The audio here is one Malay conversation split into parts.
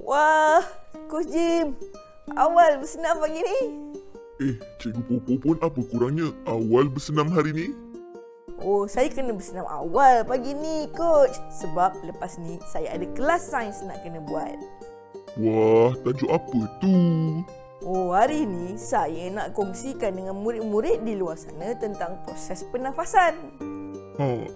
Wah, Coach Jim, awal bersenam pagi ni. Cikgu Popo pun apa kurangnya awal bersenam hari ni? Oh, saya kena bersenam awal pagi ni, Coach. Sebab lepas ni saya ada kelas sains nak kena buat. Wah, tajuk apa tu? Oh, hari ni saya nak kongsikan dengan murid-murid di luar sana tentang proses pernafasan.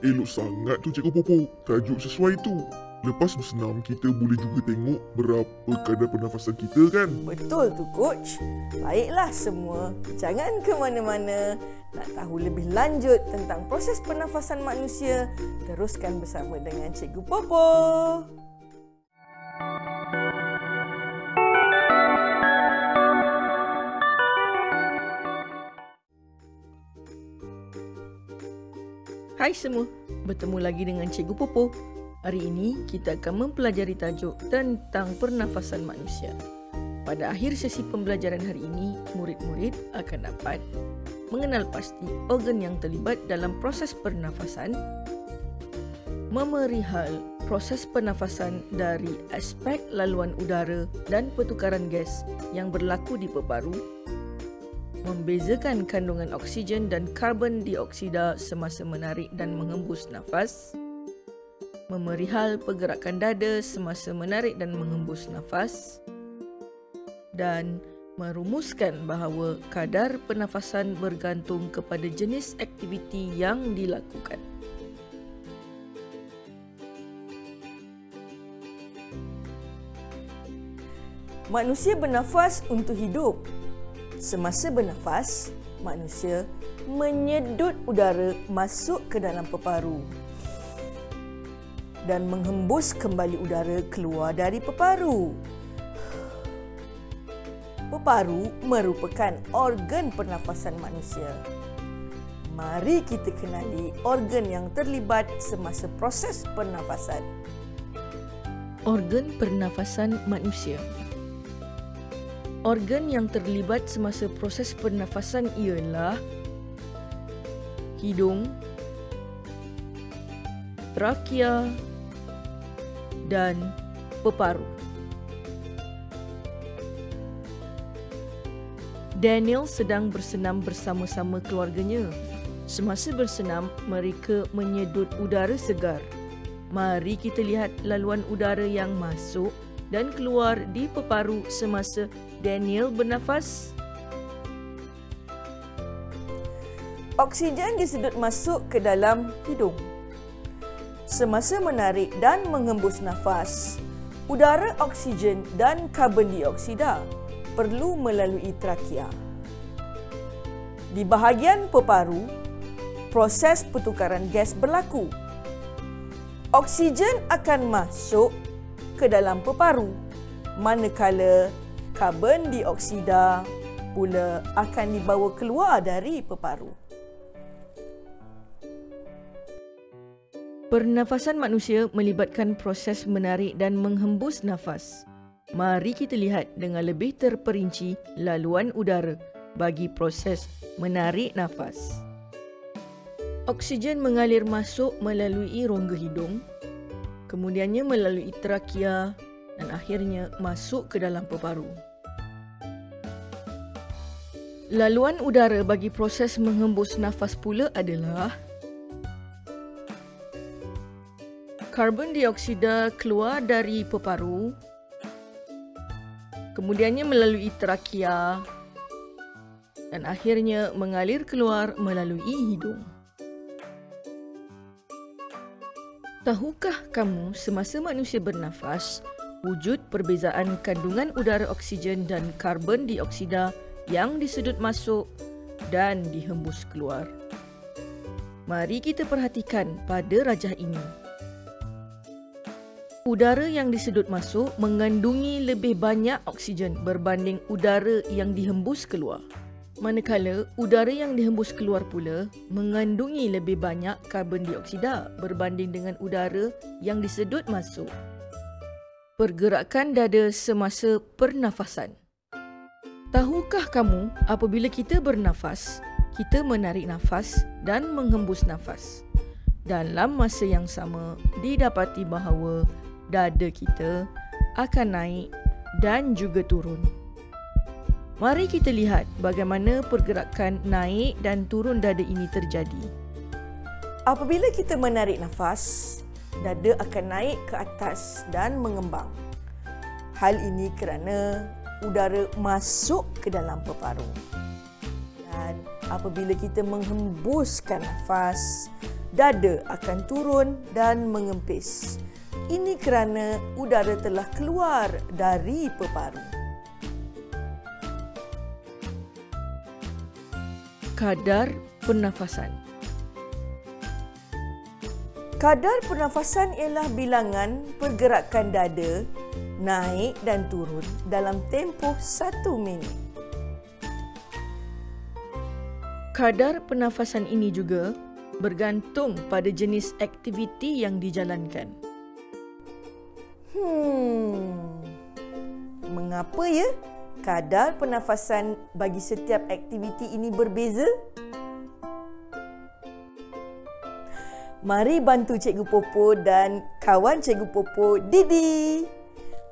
Elok sangat tu Cikgu Popo. Tajuk sesuai tu. Lepas bersenam, kita boleh juga tengok berapa kadar pernafasan kita kan? Betul tu, Coach. Baiklah semua, jangan ke mana-mana. Nak tahu lebih lanjut tentang proses pernafasan manusia, teruskan bersama dengan Cikgu Popo. Hai semua, bertemu lagi dengan Cikgu Popo. Hari ini kita akan mempelajari tajuk tentang pernafasan manusia. Pada akhir sesi pembelajaran hari ini, murid-murid akan dapat mengenal pasti organ yang terlibat dalam proses pernafasan, memerihal proses pernafasan dari aspek laluan udara dan pertukaran gas yang berlaku di peparu, membezakan kandungan oksigen dan karbon dioksida semasa menarik dan menghembus nafas, memerihal pergerakan dada semasa menarik dan menghembus nafas, dan merumuskan bahawa kadar pernafasan bergantung kepada jenis aktiviti yang dilakukan. Manusia bernafas untuk hidup. Semasa bernafas, manusia menyedut udara masuk ke dalam peparu dan menghembus kembali udara keluar dari peparu. Peparu merupakan organ pernafasan manusia. Mari kita kenali organ yang terlibat semasa proses pernafasan. Organ pernafasan manusia. Organ yang terlibat semasa proses pernafasan ialah hidung, trakea dan peparu. Daniel sedang bersenam bersama-sama keluarganya. Semasa bersenam, mereka menyedut udara segar. Mari kita lihat laluan udara yang masuk dan keluar di peparu semasa Daniel bernafas. Oksigen disedut masuk ke dalam hidung. Semasa menarik dan menghembus nafas, udara oksigen dan karbon dioksida perlu melalui trakea. Di bahagian peparu, proses pertukaran gas berlaku. Oksigen akan masuk ke dalam peparu, manakala karbon dioksida pula akan dibawa keluar dari peparu. Pernafasan manusia melibatkan proses menarik dan menghembus nafas. Mari kita lihat dengan lebih terperinci laluan udara bagi proses menarik nafas. Oksigen mengalir masuk melalui rongga hidung, kemudiannya melalui trakea dan akhirnya masuk ke dalam peparu. Laluan udara bagi proses menghembus nafas pula adalah karbon dioksida keluar dari peparu, kemudiannya melalui trakea dan akhirnya mengalir keluar melalui hidung. Tahukah kamu semasa manusia bernafas, wujud perbezaan kandungan udara oksigen dan karbon dioksida yang disedut masuk dan dihembus keluar? Mari kita perhatikan pada rajah ini. Udara yang disedut masuk mengandungi lebih banyak oksigen berbanding udara yang dihembus keluar. Manakala udara yang dihembus keluar pula mengandungi lebih banyak karbon dioksida berbanding dengan udara yang disedut masuk. Pergerakan dada semasa pernafasan. Tahukah kamu apabila kita bernafas, kita menarik nafas dan menghembus nafas. Dalam masa yang sama, didapati bahawa dada kita akan naik dan juga turun. Mari kita lihat bagaimana pergerakan naik dan turun dada ini terjadi. Apabila kita menarik nafas, dada akan naik ke atas dan mengembang. Hal ini kerana udara masuk ke dalam peparu. Dan apabila kita menghembuskan nafas, dada akan turun dan mengempis. Ini kerana udara telah keluar dari peparu. Kadar pernafasan. Kadar pernafasan ialah bilangan pergerakan dada naik dan turun dalam tempoh 1 minit. Kadar pernafasan ini juga bergantung pada jenis aktiviti yang dijalankan. Mengapa ya kadar pernafasan bagi setiap aktiviti ini berbeza? Mari bantu Cikgu Popo dan kawan Cikgu Popo, Didi.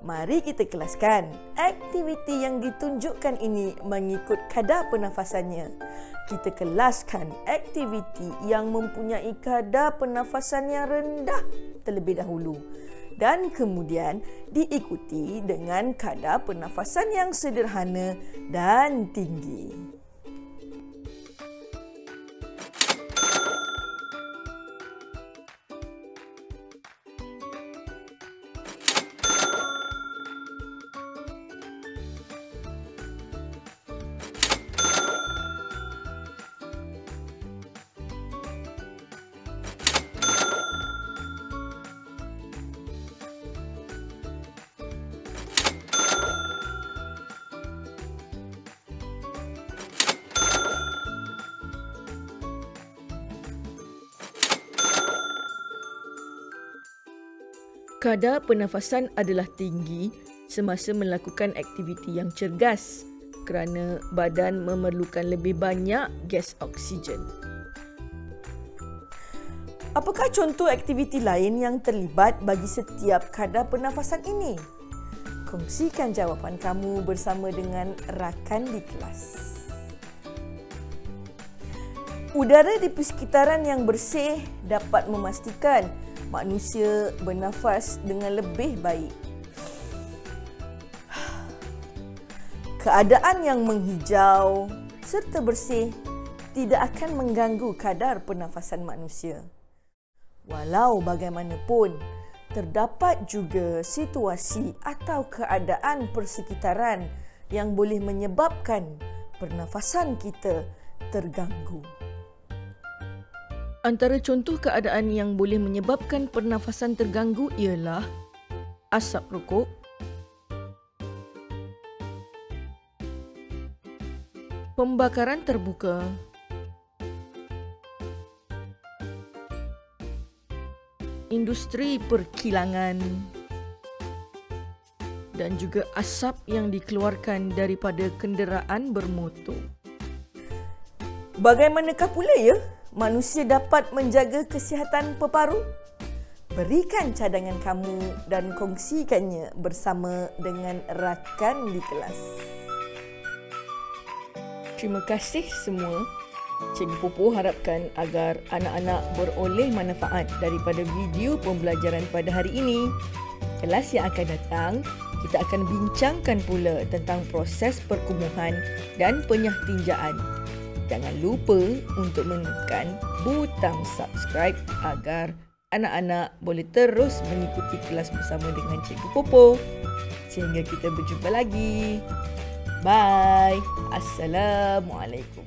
Mari kita kelaskan aktiviti yang ditunjukkan ini mengikut kadar pernafasannya. Kita kelaskan aktiviti yang mempunyai kadar pernafasan yang rendah terlebih dahulu dan kemudian diikuti dengan kadar pernafasan yang sederhana dan tinggi. Kadar pernafasan adalah tinggi semasa melakukan aktiviti yang cergas kerana badan memerlukan lebih banyak gas oksigen. Apakah contoh aktiviti lain yang terlibat bagi setiap kadar pernafasan ini? Kongsikan jawapan kamu bersama dengan rakan di kelas. Udara di persekitaran yang bersih dapat memastikan manusia bernafas dengan lebih baik. Keadaan yang menghijau serta bersih tidak akan mengganggu kadar pernafasan manusia. Walau bagaimanapun, terdapat juga situasi atau keadaan persekitaran yang boleh menyebabkan pernafasan kita terganggu. Antara contoh keadaan yang boleh menyebabkan pernafasan terganggu ialah asap rokok, pembakaran terbuka, industri perkilangan dan juga asap yang dikeluarkan daripada kenderaan bermotor. Bagaimanakah pula ya manusia dapat menjaga kesihatan peparu? Berikan cadangan kamu dan kongsikannya bersama dengan rakan di kelas. Terima kasih semua. Cikgu Popo harapkan agar anak-anak beroleh manfaat daripada video pembelajaran pada hari ini. Kelas yang akan datang, kita akan bincangkan pula tentang proses perkumuhan dan penyahtinjaan. Jangan lupa untuk menekan butang subscribe agar anak-anak boleh terus mengikuti kelas bersama dengan Cikgu Popo. Sehingga kita berjumpa lagi. Bye. Assalamualaikum.